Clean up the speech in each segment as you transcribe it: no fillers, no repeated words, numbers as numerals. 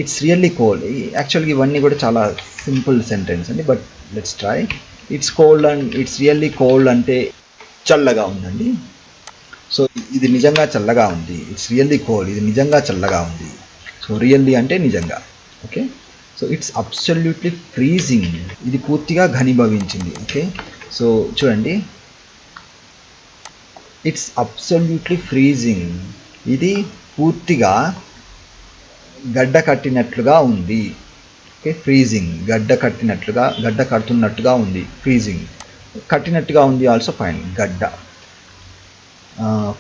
it's really cold. Actually ఇవన్నీ కూడా చాలా సింపుల్ సెంటెన్స్ అండి, but let's try. It's cold and it's really cold అంటే చల్లగా ఉందండి. సో ఇది నిజంగా చల్లగా ఉంది. ఇట్స్ రియల్లీ కోల్డ్, ఇది నిజంగా చల్లగా ఉంది. సో రియల్లీ అంటే నిజంగా. Okay, so it's absolutely freezing, ఇది పూర్తిగా ఘనీభవించింది. ఓకే, సో చూడండి, ఇట్స్ అబ్సల్యూట్లీ ఫ్రీజింగ్, ఇది పూర్తిగా గడ్డ కట్టినట్లుగా ఉంది. ఓకే, ఫ్రీజింగ్, గడ్డ కడుతున్నట్టుగా ఉంది. ఫ్రీజింగ్, కట్టినట్టుగా ఉంది ఆల్సో ఫైన్. గడ్డ,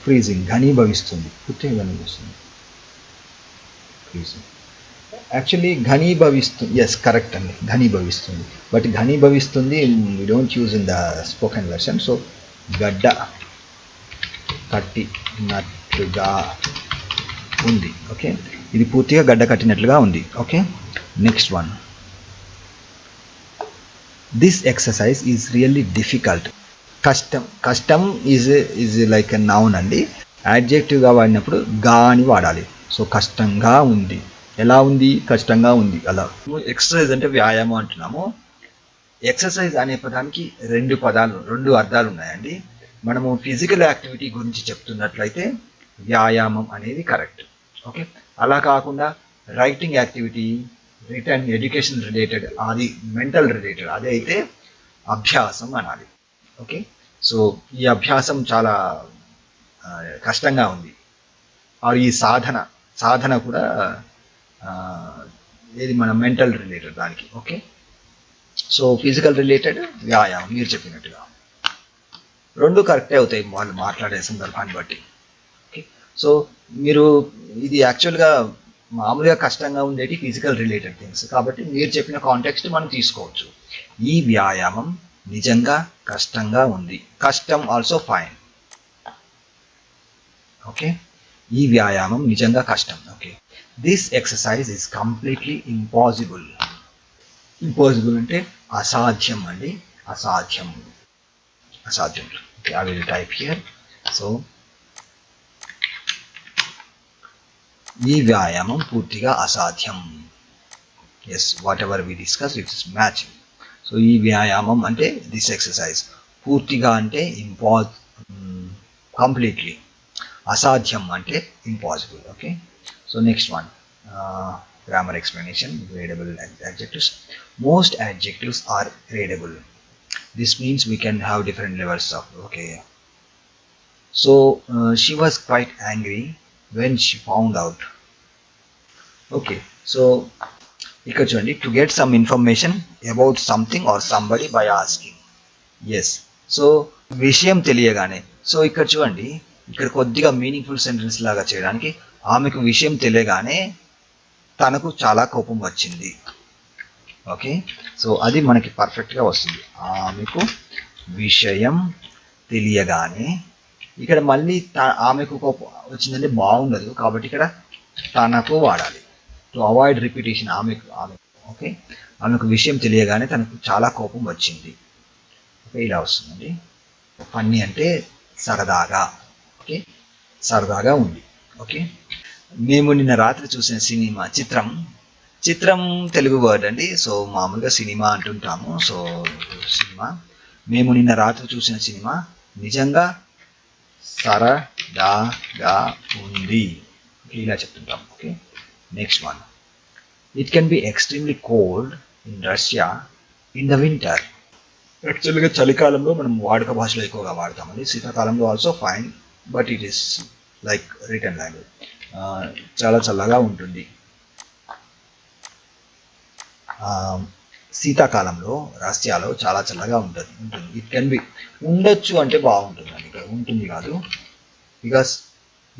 ఫ్రీజింగ్, ఘనీభవిస్తుంది, పూర్తిగా ఘనీభవిస్తుంది. ఫ్రీజింగ్ యాక్చువల్లీ ఘనీభవిస్తుంది, ఎస్ కరెక్ట్ అండి, ఘనీభవిస్తుంది. బట్ ఘనీభవిస్తుంది we don't use in the spoken version. So గడ్డ కట్టినట్లుగా ఉంది. ఓకే, ఇది పూర్తిగా గడ్డ కట్టినట్లుగా ఉంది. Okay, next one. This exercise is really difficult. కష్టం ఈజ్ లైక్ ఎ నౌన్ అండి. యాడ్జెక్టివ్గా వాడినప్పుడు గా అని వాడాలి. సో కష్టంగా ఉంది, ఎలా ఉంది, కష్టంగా ఉంది, అలా. ఎక్సర్సైజ్ అంటే వ్యాయామం అంటున్నాము. ఎక్సర్సైజ్ అనే పదానికి రెండు అర్థాలు ఉన్నాయండి. మనము ఫిజికల్ యాక్టివిటీ గురించి చెప్తున్నట్లయితే వ్యాయామం అనేది కరెక్ట్. ఓకే, అలా కాకుండా writing activity, return, education related, అది మెంటల్ రిలేటెడ్, అది అయితే అభ్యాసం అనాలి. ఓకే, సో ఈ అభ్యాసం చాలా కష్టంగా ఉంది. ఈ సాధన కూడా ఏది మన మెంటల్ రిలేటెడ్ దానికి. ఓకే, సో ఫిజికల్ రిలేటెడ్, వ్యాయామం మీరు చెప్పినట్టుగా రెండు కరెక్టే అవుతాయి వాళ్ళు మాట్లాడే సందర్భాన్ని బట్టి. ఓకే, సో మీరు ఇది యాక్చువల్గా మామూలుగా కష్టంగా ఉండేది ఫిజికల్ రిలేటెడ్ థింగ్స్, కాబట్టి మీరు చెప్పిన కాంటెక్స్ట్ మనం తీసుకోవచ్చు. ఈ వ్యాయామం నిజంగా కష్టంగా ఉంది. కష్టం ఆల్సో ఫైన్. ఓకే, ఈ వ్యాయామం నిజంగా కష్టం. Okay, this exercise is completely impossible. Impossible అంటే అసాధ్యం అండి, అసాధ్యం. Okay, I will type here. So ఈ వ్యాయామం పూర్తిగా అసాధ్యం. Yes, whatever we discuss it is matching. So ఈ వ్యాయామం అంటే దిస్ ఎక్సర్సైజ్, పూర్తిగా అంటే కంప్లీట్లీ, అసాధ్యం అంటే impossible. Okay, so next one, grammar explanation, gradable adjectives. Most adjectives are gradable. This means we can have different levels of. Okay, so she was quite angry when she found out. Okay, so ఇక్కడ చూడండి, to get some information about something or somebody by asking. Yes, so విషయం తెలియగానే. So ఇక్కడ చూడండి, ఇక్కడ కొద్దిగా meaningful sentence లాగా చేయడానికి, ఆమెకు విషయం తెలియగానే తనకు చాలా కోపం వచ్చింది. ఓకే, సో అది మనకి పర్ఫెక్ట్గా వస్తుంది. ఆమెకు విషయం తెలియగానే. ఇక్కడ మళ్ళీ ఆమెకు కోపం వచ్చిందంటే బాగుండదు, కాబట్టి ఇక్కడ తనకు వాడాలి, టు అవాయిడ్ రిపిటేషన్. ఆమెకు. ఓకే, ఆమెకు విషయం తెలియగానే తనకు చాలా కోపం వచ్చింది. ఓకే, ఇలా వస్తుందండి. ఫన్నీ అంటే సరదాగా. ఓకే, సరదాగా ఉంది. ఓకే, మేము నిన్న రాత్రి చూసిన సినిమా, చిత్రం తెలుగు వర్డ్ అండి. సో మామూలుగా సినిమా అంటుంటాము. సో సినిమా, మేము నిన్న రాత్రి చూసిన సినిమా నిజంగా సరదాగా ఉంది, ఇలా చెప్తుంటాం. Okay, next one. It can be extremely cold in Russia in the winter. యాక్చువల్గా చలికాలంలో మనం వాడుక భాషలో ఎక్కువగా వాడతామండి. శీతాకాలంలో also fine, but it is like written language. చాలా చల్లగా ఉంటుంది. శీతాకాలంలో రష్యాలో చాలా చల్లగా ఉంటుంది. ఇట్ కెన్ బి, ఉండొచ్చు అంటే బాగుంటుందండి, ఇక్కడ ఉంటుంది కాదు. బికాస్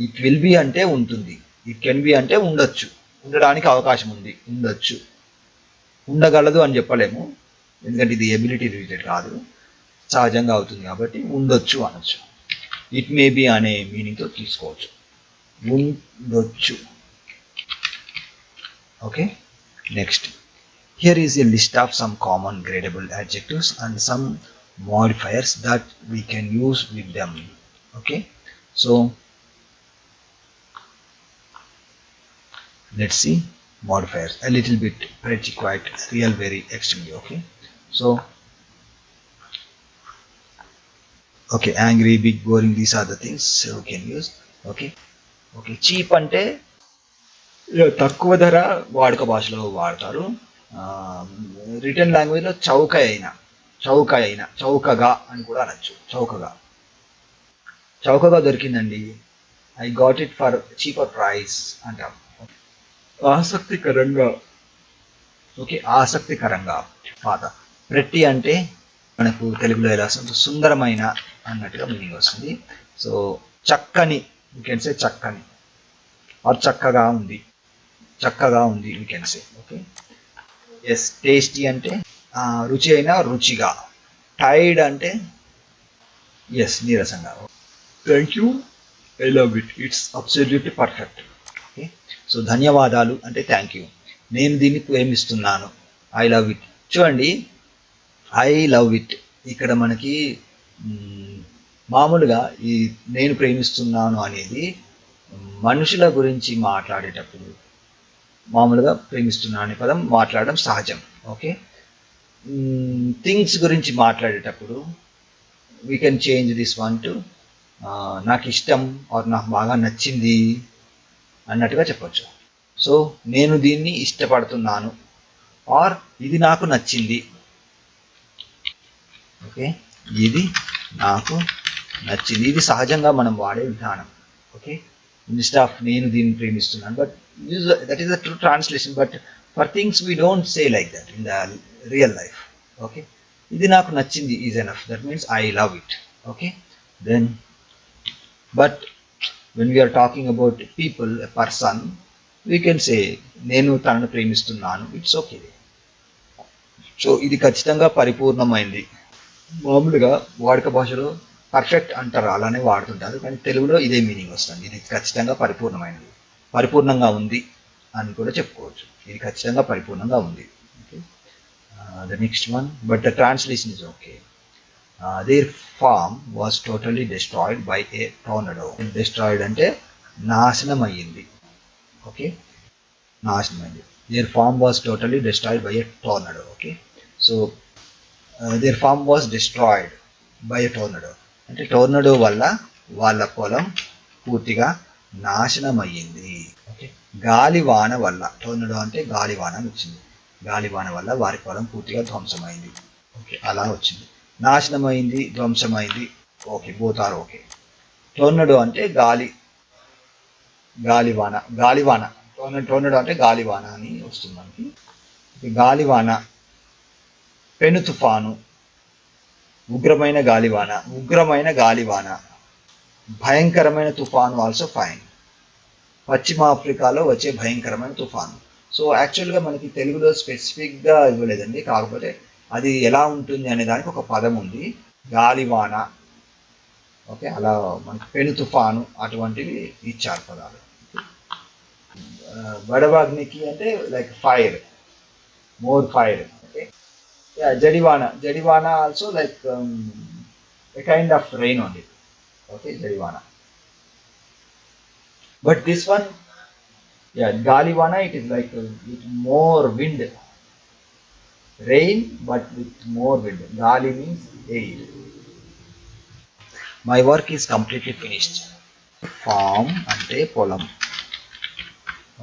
ఇట్ విల్ బి అంటే ఉంటుంది, ఇట్ కెన్ బి అంటే ఉండొచ్చు, ఉండడానికి అవకాశం ఉంది. ఉండొచ్చు, ఉండగలదు అని చెప్పలేము, ఎందుకంటే ఇది ఎబిలిటీ రిలేటెడ్ కాదు, సహజంగా అవుతుంది కాబట్టి ఉండొచ్చు అనొచ్చు. ఇట్ మే బి అనే మీనింగ్తో తీసుకోవచ్చు. ఉండొచ్చు. Okay, next. Here is a list of some common gradable adjectives and some modifiers that we can use with them. Okay, so let's see. modifiers, a little bit, pretty, quite, real, very, extremely. Okay, so okay, angry, big, boring, these are the things we can use. Okay, okay, cheap అంటే తక్కువ ధర వాడుక భాషలో వాడతారు. Return లాంగ్వేజ్లో చౌకగా అని కూడా అనొచ్చు. చౌకగా దొరికిందండి, I got it for cheaper price అంటాం. ఆసక్తికరంగా, ఓకే, ఆసక్తికరంగా. పాత ప్రెట్టి అంటే మనకు తెలుగులో ఎలా వస్తుంది, సుందరమైన అన్నట్టుగా మీనింగ్ వస్తుంది. సో చక్కని, యూ కెన్ సే చక్కని, ఆర్ చక్కగా ఉంది you can say. Okay, yes, tasty అంటే రుచి అయినా రుచిగా. టైడ్ అంటే ఎస్, నీరసంగా. Thank you, I love it, it's absolutely perfect. Okay, so ధన్యవాదాలు అంటే థ్యాంక్ యూ. నేను దీన్ని ప్రేమిస్తున్నాను, ఐ లవ్ ఇట్. చూడండి, ఐ లవ్ ఇట్ ఇక్కడ మనకి మామూలుగా ఈ నేను ప్రేమిస్తున్నాను అనేది మనుషుల గురించి మాట్లాడేటప్పుడు మామూలుగా ప్రేమిస్తున్నాను అనే పదం మాట్లాడడం సహజం. ఓకే, థింగ్స్ గురించి మాట్లాడేటప్పుడు we can change this one to నాకు ఇష్టం ఆర్ నాకు బాగా నచ్చింది అన్నట్టుగా చెప్పచ్చు. సో నేను దీన్ని ఇష్టపడుతున్నాను ఆర్ ఇది నాకు నచ్చింది. ఓకే, ఇది నాకు నచ్చింది, ఇది సహజంగా మనం వాడే విధానం. ఓకే, ఇన్స్టెడ్ ఆఫ్ నేను దీన్ని ప్రేమిస్తున్నాను, but that is the true translation. But for things we don't say like that in the real life. Okay, ఇది నాకు నచ్చింది is enough, that means I love it. Okay, then but when we are talking about people, a person, we can say నేను తనను ప్రేమిస్తున్నాను, it's okay. So ఇది ఖచ్చితంగా పరిపూర్ణమైంది. మామూలుగా వాడుక భాషలో పర్ఫెక్ట్ అంటారు, అలానే వాడుతుంటారు, కానీ తెలుగులో ఇదే మీనింగ్ వస్తుంది. ఇది ఖచ్చితంగా పరిపూర్ణమైనది, పరిపూర్ణంగా ఉంది అని కూడా చెప్పుకోవచ్చు. ఇది ఖచ్చితంగా పరిపూర్ణంగా ఉంది. Okay, the next one, but the translation is okay. Their farm was totally destroyed by a tornado. Destroyed అంటే నాశనం అయ్యింది. ఓకే, నాశనం అయింది. Their farm was totally destroyed by a tornado. Okay, so their farm was destroyed by a tornado అంటే tornado వల్ల వాళ్ళ పొలం పూర్తిగా నాశనం అయ్యింది. ఓకే, గాలివాన వల్ల, టోర్నడో అంటే గాలివాన అని వచ్చింది, గాలివాన వల్ల వారి పొలం పూర్తిగా ధ్వంసమైంది. ఓకే, అలా వచ్చింది. నాశనమైంది, ధ్వంసమైంది, okay, both are okay. Tornado అంటే గాలివాన. టోర్నడో అంటే గాలివాన అని వస్తుంది మనకి. గాలివాన, పెను తుఫాను, ఉగ్రమైన గాలివాన, భయంకరమైన తుఫాను, ఆల్సో ఫైన్. పశ్చిమ ఆఫ్రికాలో వచ్చే భయంకరమైన తుఫాను. సో యాక్చువల్గా మనకి తెలుగులో స్పెసిఫిక్గా ఇవ్వలేదండి, కాకపోతే అది ఎలా ఉంటుంది అనే దానికి ఒక పదం ఉంది, గాలివాన. ఓకే, అలా మనకి పెను తుఫాను అటువంటివి ఇచ్చారు పదాలు. వడవాగ్నికి అంటే like fire, more fire. Okay, జడివాన also like a kind of rain only. Okay, జడివాన. But this one, yeah, గాలివాన, it is like with more wind. Rain but with more wind. Gali means air. My work is completely finished. Farm ante polam.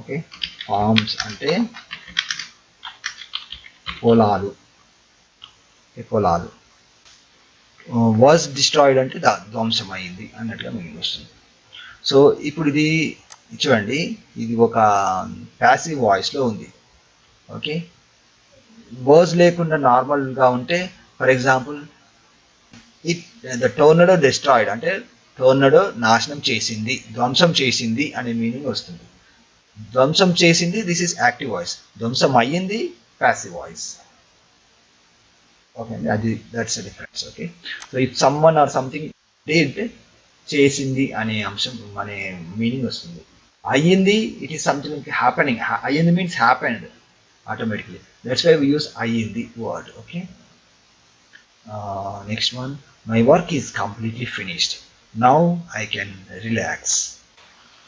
Okay, farms ante పొలాలు. Okay, పొలాలు. Was destroyed అంటే ధ్వంసమైంది అన్నట్టుగా meaning వస్తుంది. So ఇప్పుడు ఇది చూడండి, ఇది ఒక ప్యాసివ్ వాయిస్లో ఉంది. ఓకే, వర్డ్స్ లేకుండా నార్మల్గా ఉంటే, for example the tornado destroyed అంటే టోర్నడో నాశనం చేసింది, ధ్వంసం చేసింది అనే మీనింగ్ వస్తుంది. ధ్వంసం చేసింది, దిస్ ఈస్ యాక్టివ్ వాయిస్. ధ్వంసం అయ్యింది, ప్యాసివ్ వాయిస్. ఓకే అండి, అది that's the difference. Okay, so if someone or something did, చేసింది అనే అంశం అనే మీనింగ్ వస్తుంది. అయ్యింది, ఇట్ ఈస్ సంథింగ్ హ్యాపెనింగ్. అయ్యింది means happened automatically. That's why we use I in the word. Okay, next one, my work is completely finished, now I can relax.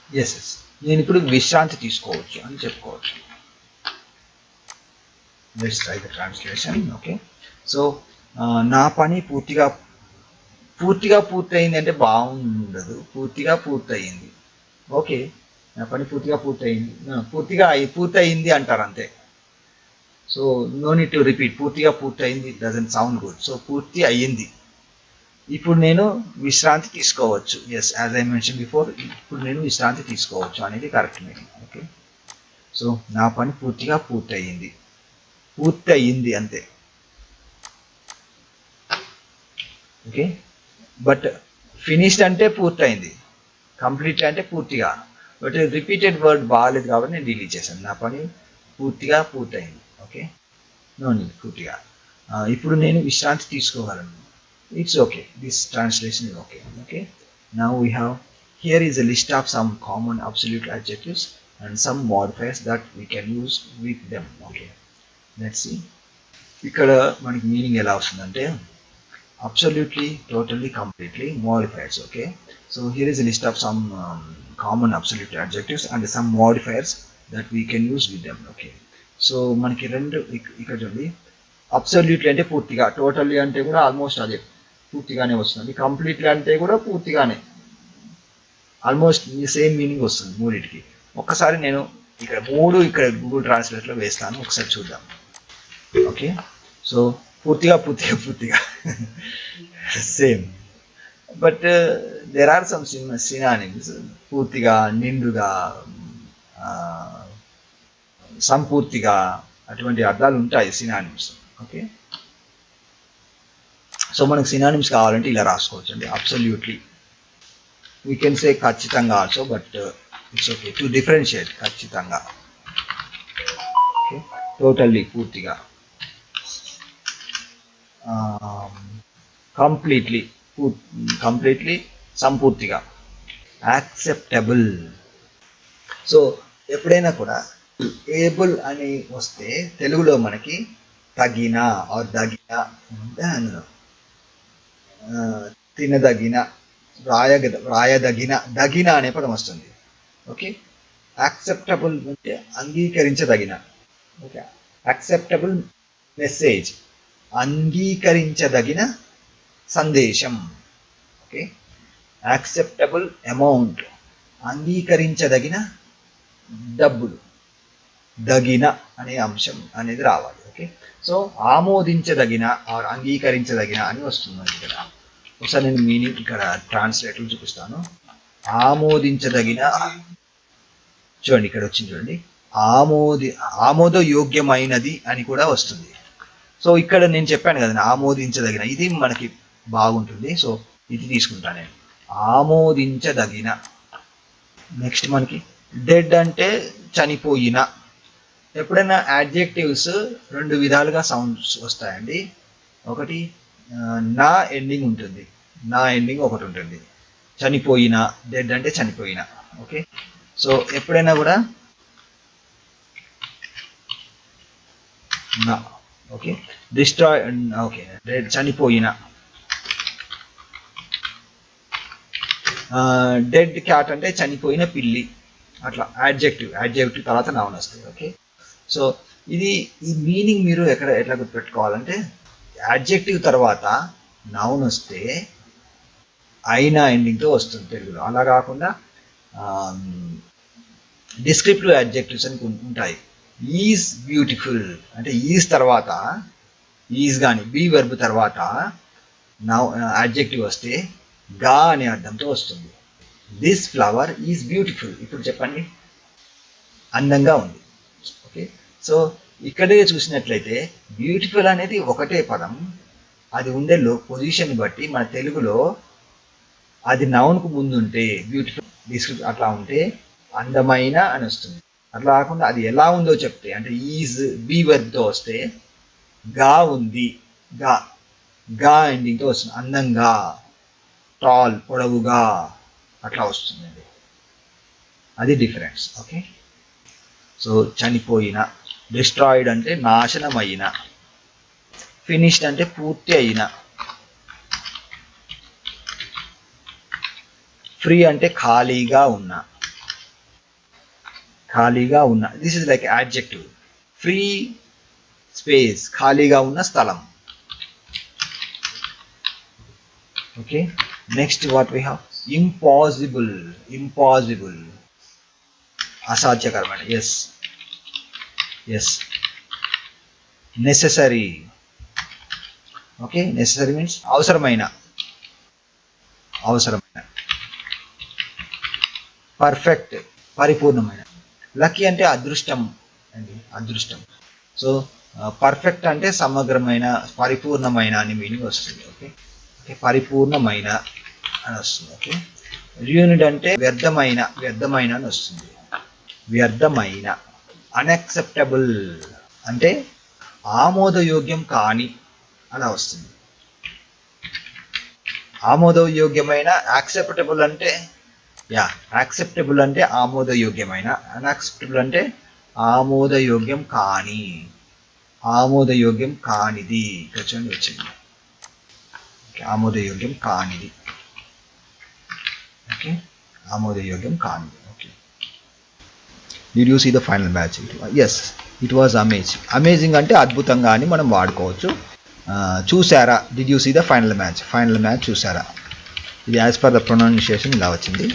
Yes, నేను ఇప్పుడు విశ్రాంతి తీసుకోవచ్చు అని చెప్పుకోవచ్చు. Let's try the translation. Okay, so నా పని పూర్తిగా పూర్తయింది అంటే బాగుండదు. పూర్తిగా పూర్తయింది. ఓకే, నా పని పూర్తిగా పూర్తయింది, పూర్తయింది అంటారు అంతే. So no need to repeat. పూర్తిగా పూర్తయింది డజంట్ సౌండ్ గుడ్. సో పూర్తి అయ్యింది. ఇప్పుడు నేను విశ్రాంతి తీసుకోవచ్చు. Yes, as I mention before, ఇప్పుడు నేను విశ్రాంతి తీసుకోవచ్చు అనేది కరెక్ట్ మీనింగ్. ఓకే, సో నా పని పూర్తిగా పూర్తయింది అంతే. ఓకే, బట్ ఫినిష్డ్ అంటే పూర్తయింది, కంప్లీట్ అంటే పూర్తిగా. బట్ రిపీటెడ్ వర్డ్ బాగాలేదు కాబట్టి నేను డిలీట్ చేశాను. నా పని పూర్తిగా పూర్తయింది. ఓకే, నో నీడ్ పూర్తిగా. ఇప్పుడు నేను విశ్రాంతి తీసుకోగలను. It's okay, this translation is okay. Okay, now we have here is a list of some common absolute adjectives and some modifiers that we can use with them. Okay, let's see. ఇక్కడ మనకి meaning ఎలా వస్తుందంటే absolutely, totally, completely, modifiers. Okay, so here is a list of some common absolute adjectives and some modifiers that we can use with them. Okay, so మనకి రెండు ఇక్కడ చూడండి. Absolutely అంటే పూర్తిగా, టోటల్లీ అంటే కూడా ఆల్మోస్ట్ అదే పూర్తిగానే వస్తుంది, కంప్లీట్లీ అంటే కూడా పూర్తిగానే ఆల్మోస్ట్ సేమ్ మీనింగ్ వస్తుంది మూడింటికి. ఒక్కసారి నేను ఇక్కడ ఇక్కడ గూగుల్ ట్రాన్స్లేట్లో వేస్తాను, ఒకసారి చూద్దాం. ఓకే, సో పూర్తిగా same, but there are some synonyms. పూర్తిగా, నిండుగా, సంపూర్తిగా, అటువంటి అర్థాలు ఉంటాయి సినానిమ్స్. ఓకే, సో మనకు సినానిమ్స్ కావాలంటే ఇలా రాసుకోవచ్చు అండి. అబ్సల్యూట్లీ, వీ కెన్ సే ఖచ్చితంగా also, but it's okay to differentiate. ఖచ్చితంగా, ఓకే, టోటల్లీ పూర్తిగా, కంప్లీట్లీ సంపూర్తిగా, యాక్సెప్టబుల్. సో ఎప్పుడైనా కూడా ఏబుల్ అని వస్తే తెలుగులో మనకి తగిన ఆర్ దగిన, తినదగిన, దగిన అనే పదం వస్తుంది. ఓకే, యాక్సెప్టబుల్ అంటే అంగీకరించదగిన. ఓకే, యాక్సెప్టబుల్ మెసేజ్, అంగీకరించదగిన సందేశం. ఓకే, యాక్సెప్టబుల్ అమౌంట్, అంగీకరించదగిన డబ్బులు, దగిన అనే అంశం అనేది రావాలి. ఓకే, సో ఆమోదించదగిన ఆర్ అంగీకరించదగిన అని వస్తుంది ఇక్కడ. ఒకసారి నేను మీనింగ్ ఇక్కడ ట్రాన్స్లేటర్ చూపిస్తాను. ఆమోదించదగిన, చూడండి ఇక్కడ వచ్చింది చూడండి, ఆమోదయోగ్యమైనది అని కూడా వస్తుంది. సో ఇక్కడ నేను చెప్పాను కదా ఆమోదించదగిన, ఇది మనకి బాగుంటుంది. సో ఇది తీసుకుంటాను నేను, ఆమోదించదగిన. నెక్స్ట్ మనకి డెడ్ అంటే చనిపోయిన. ఎప్పుడైనా యాడ్జెక్టివ్స్ రెండు విధాలుగా సౌండ్స్ వస్తాయండి. ఒకటి నా ఎండింగ్ ఉంటుంది, నా ఎండింగ్ ఒకటి ఉంటుంది. చనిపోయిన, డెడ్ అంటే చనిపోయిన. ఓకే, సో ఎప్పుడైనా కూడా నా, ఓకే, డిస్ట్రాయ్, ఓకే, డెడ్ చనిపోయిన. డెడ్ క్యాట్ అంటే చనిపోయిన పిల్లి. అట్లా యాడ్జెక్టివ్ తర్వాత నౌన్ వస్తుంది. ఓకే, సో ఈ మీనింగ్ మీరు ఎట్లా గుర్తుపెట్టుకోవాలంటే యాడ్జెక్టివ్ తర్వాత నౌన్ వస్తే అయినా ఎండింగ్తో వస్తుంది తెలుగులో. అలా కాకుండా డిస్క్రిప్టివ్ యాడ్జెక్టివ్స్ అని ఉంటాయి. ఈజ్ బ్యూటిఫుల్ అంటే ఈజ్ తర్వాత, ఈజ్ కానీ బీ వెర్బ్ తర్వాత యాడ్జెక్టివ్ వస్తే గా అనే అర్థంతో వస్తుంది. This flower is beautiful. ఇప్పుడు చెప్పండి, అందంగా ఉంది. ఓకే, సో ఇక్కడే చూసినట్లయితే బ్యూటిఫుల్ అనేది ఒకటే పదం, అది ఉండే పొజిషన్ బట్టి మన తెలుగులో అది నౌన్కు ముందు ఉంటే బ్యూటిఫుల్, డిస్క్రిప్ట్ అట్లా ఉంటే అందమైన అని వస్తుంది. అట్లా కాకుండా అది ఎలా ఉందో చెప్తే, అంటే ఈజ్ బీ వెర్బ్తో వస్తే గా ఉంది, గా ఎండింగ్తో వస్తుంది. అందంగా, టాల్ పొడవుగా అట్లా వస్తుందండి. అది డిఫరెన్స్. ఓకే, సో చనిపోయిన, డిస్ట్రాయిడ్ అంటే నాశనమైన, ఫినిష్డ్ అంటే పూర్తి అయిన, ఫ్రీ అంటే ఖాళీగా ఉన్న. This is like adjective. Free, space, ఖాళీగా ఉన్న స్థలం. Okay, next what we have, impossible. Impossible అసాధ్యకరమైన. Yes yes. Necessary. Okay, necessary means అవసరమైన. అవసరమైన. పర్ఫెక్ట్, పరిపూర్ణమైన. లక్కీ అంటే అదృష్టం అండి, అదృష్టం. సో పర్ఫెక్ట్ అంటే సమగ్రమైన, పరిపూర్ణమైన అని మీనింగ్ వస్తుంది. ఓకే, పరిపూర్ణమైన అని వస్తుంది. ఓకే, ర్యూనిడ్ అంటే వ్యర్థమైన, వ్యర్థమైన అని వస్తుంది. వ్యర్థమైన. అన్యాక్సెప్టబుల్ అంటే ఆమోదయోగ్యం కాని అలా వస్తుంది. ఆమోదయోగ్యమైన. యాక్సెప్టబుల్ అంటే యాక్సెప్టబుల్ అంటే ఆమోదయోగ్యమైన. అన్యాక్సెప్టబుల్ అంటే ఆమోదయోగ్యం కాని, ఆమోదయోగ్యం కానిది. ఇక్కడ చూడండి వచ్చింది, ఆమోదయోగ్యం కానిది. ఓకే, ఆమోదయోగ్యం కానిది. Okay, did you see the final match? Yes, it was amazing. Amazing అంటే అద్భుతంగా అని మనం వాడుకోవచ్చు. చూసారా, did you see the final match? Final match చూసారా. ఇది యాజ్ పర్ ద ప్రొనౌన్సియేషన్ ఇలా వచ్చింది,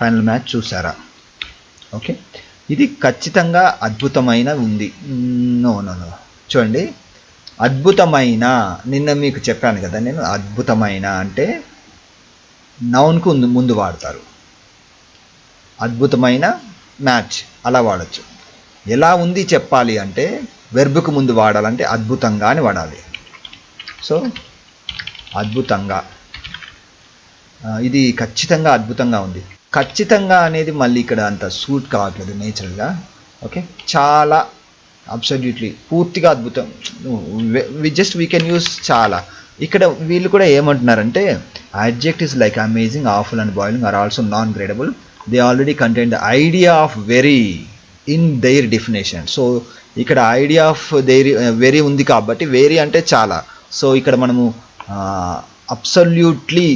ఫైనల్ మ్యాచ్ చూసారా. ఓకే, ఇది ఖచ్చితంగా అద్భుతమైన ఉంది. నో నో నో, చూడండి, అద్భుతమైన. నిన్న మీకు చెప్పాను కదా నేను, అద్భుతమైన అంటే నౌన్కు ముందు వాడతారు. అద్భుతమైన మ్యాచ్ అలా వాడచ్చు. ఎలా ఉంది చెప్పాలి అంటే వెర్బ్కు ముందు వాడాలంటే అద్భుతంగా అని వాడాలి. సో అద్భుతంగా, ఇది ఖచ్చితంగా అద్భుతంగా ఉంది. ఖచ్చితంగా అనేది మళ్ళీ ఇక్కడ అంత సూట్ కావట్లేదు నేచురల్గా. ఓకే, చాలా, అబ్సల్యూట్లీ, పూర్తిగా అద్భుతం. వీ కెన్ యూస్ చాలా. ఇక్కడ వీళ్ళు కూడా ఏమంటున్నారంటే adjectives like amazing, awful and boiling are also non gradable. They already contain the idea of very in their definition. So ఇక్కడ ఐడియా ఆఫ్ దెయిర్ వెరీ ఉంది కాబట్టి వెరీ అంటే చాలా. సో ఇక్కడ మనము అబ్సల్యూట్లీ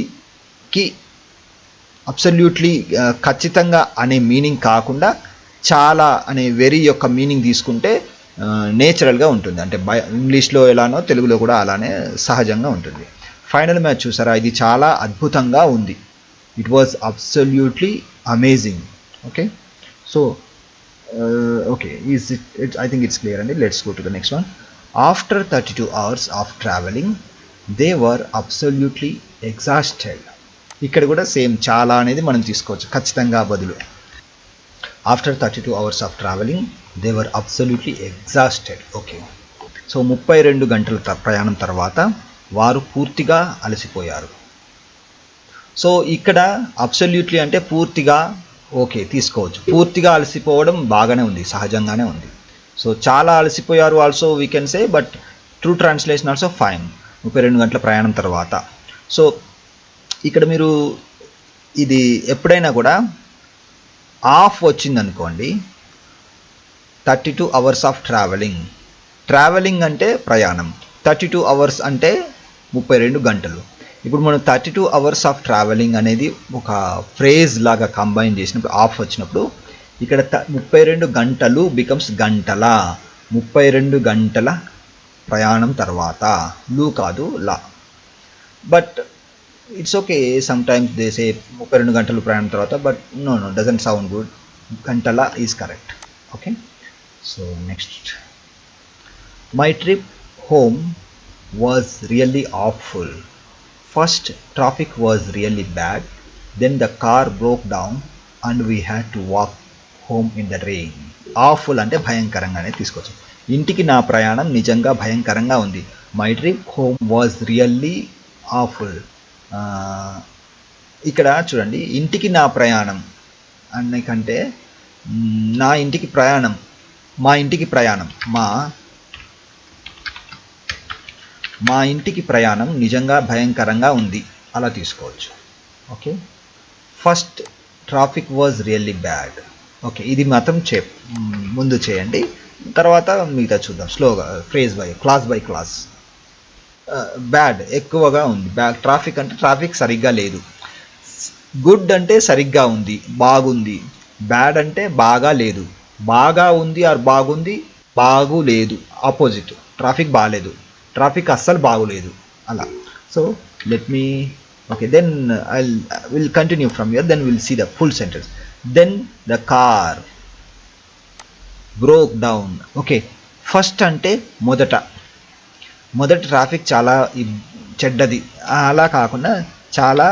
ఖచ్చితంగా అనే మీనింగ్ కాకుండా చాలా అనే వెరీ యొక్క మీనింగ్ తీసుకుంటే నేచురల్గా ఉంటుంది. అంటే ఇంగ్లీష్లో ఎలానో తెలుగులో కూడా అలానే సహజంగా ఉంటుంది. ఫైనల్ మ్యాచ్ చూసారా, ఇది చాలా అద్భుతంగా ఉంది. It was absolutely amazing. Okay, so okay, I think it's clear అండి. Let's go to the next one. After 32 hours of travelling they were absolutely exhausted. ఇక్కడ కూడా సేమ్ చాలా అనేది మనం తీసుకోవచ్చు ఖచ్చితంగా బదులు. After 32 hours of travelling they were absolutely exhausted. Okay, so 32 గంటల ప్రయాణం తర్వాత వారు పూర్తిగా అలసిపోయారు. సో ఇక్కడ అబ్సల్యూట్లీ అంటే పూర్తిగా, ఓకే తీసుకోవచ్చు. పూర్తిగా అలసిపోవడం బాగానే ఉంది, సహజంగానే ఉంది. సో చాలా అలసిపోయారు also we can say, but true translation also fine. 32 గంటల ప్రయాణం తర్వాత. సో ఇక్కడ మీరు ఇది ఎప్పుడైనా కూడా ఆఫ్ వచ్చిందనుకోండి, 32 hours ఆఫ్ ట్రావెలింగ్. ట్రావెలింగ్ అంటే ప్రయాణం, 32 hours అంటే 32 గంటలు. ఇప్పుడు మనం 32 hours ఆఫ్ ట్రావెలింగ్ అనేది ఒక ఫ్రేజ్ లాగా కంబైన్ చేసినప్పుడు, ఆఫ్ వచ్చినప్పుడు ఇక్కడ 32 గంటలు బికమ్స్ గంటల. 32 గంటల ప్రయాణం తర్వాత, లు కాదు లా. But it's okay, sometimes they say 32 గంటలు ప్రయాణం తర్వాత, but no doesn't sound good. గంటల is correct. Okay, so next. My trip home was really awful. First traffic was really bad, then the car broke down and we had to walk home in the rain. Awful అంటే భయంకరంగానే తీసుకోవచ్చు. ఇంటికి నా ప్రయాణం నిజంగా భయంకరంగా ఉంది. My trip home was really awful. ఇక్కడ చూడండి, ఇంటికి నా ప్రయాణం అన్నకంటే నా ఇంటికి ప్రయాణం, మా ఇంటికి ప్రయాణం, మా ఇంటికి ప్రయాణం నిజంగా భయంకరంగా ఉంది అలా తీసుకోవచ్చు. Okay, first traffic was really bad. Okay, ఇది మాత్రం ముందు చేయండి, తర్వాత మిగతా చూద్దాం స్లోగా, phrase by class by class. Bad ఎక్కువగా ఉంది. ట్రాఫిక్ అంటే ట్రాఫిక్ సరిగ్గా లేదు. గుడ్ అంటే సరిగ్గా ఉంది, బాగుంది. బ్యాడ్ అంటే బాగా లేదు. బాగా ఉంది ఆర్ బాగుంది బాగులేదు, ఆపోజిట్, ట్రాఫిక్ బాగాలేదు, ట్రాఫిక్ అస్సలు బాగులేదు అలా. So let me okay, then will continue from here, then we'll see the full sentence. Then the car broke down. Okay, first అంటే మొదట ట్రాఫిక్ చాలా చెడ్డది అలా కాకుండా చాలా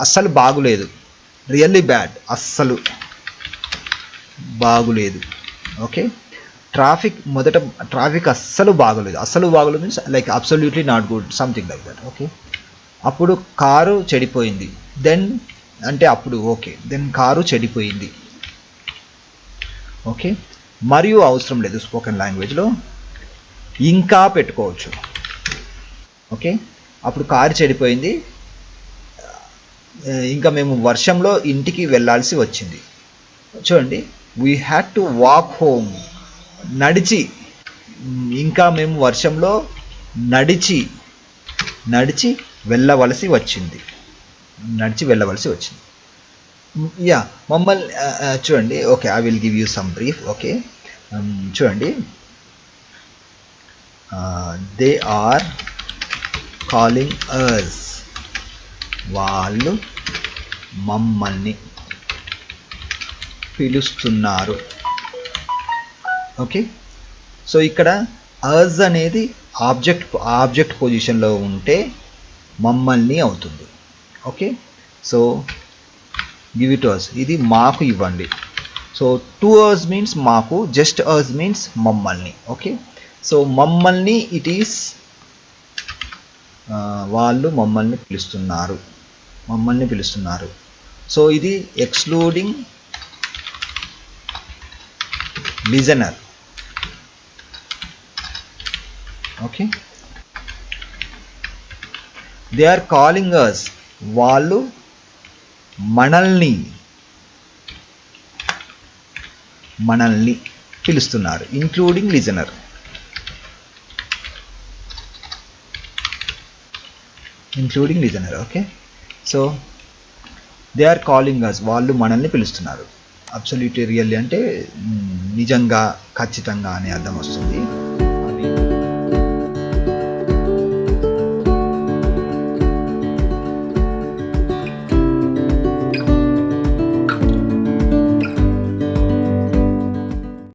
అస్సలు బాగులేదు, రియల్లీ బ్యాడ్, అస్సలు బాగులేదు. ఓకే, ట్రాఫిక్ అస్సలు బాగోలేదు means like absolutely not good, something like that. Okay, అప్పుడు కారు చెడిపోయింది. దెన్ అంటే అప్పుడు ఓకే, దెన్ కారు చెడిపోయింది. ఓకే, మరియు అవసరం లేదు స్పోకెన్ లాంగ్వేజ్లో, ఇంకా పెట్టుకోవచ్చు. ఓకే, అప్పుడు కారు చెడిపోయింది, ఇంకా మేము వర్షంలో ఇంటికి వెళ్ళాల్సి వచ్చింది. చూడండి, we had to walk home, నడిచి, ఇంకా మేము వర్షంలో నడిచి వెళ్ళవలసి వచ్చింది. యా, మమ్మల్ని చూడండి. Okay, I will give you some brief. Okay, చూడండి, దే ఆర్ కాలింగ్ అస్, వాళ్ళు మమ్మల్ని పిలుస్తున్నారు. ఓకే, సో ఇక్కడ అస్ అనేది ఆబ్జెక్ట్ పొజిషన్లో ఉంటే మమ్మల్ని అవుతుంది. Okay, so give it us, ఇది మాకు ఇవ్వండి. సో టు అస్ మీన్స్ మాకు, జస్ట్ అస్ మీన్స్ మమ్మల్ని. ఓకే, సో మమ్మల్ని ఇట్ ఈస్, వాళ్ళు మమ్మల్ని పిలుస్తున్నారు. సో ఇది excluding listener. Okay, they are calling us, వాళ్ళు మనల్ని పిలుస్తున్నారు, including listener. Okay, so they are calling us, వాళ్ళు మనల్ని పిలుస్తున్నారు. అబ్సల్యూట్లీ రియల్లీ అంటే నిజంగా, ఖచ్చితంగా అనే అర్థం వస్తుంది.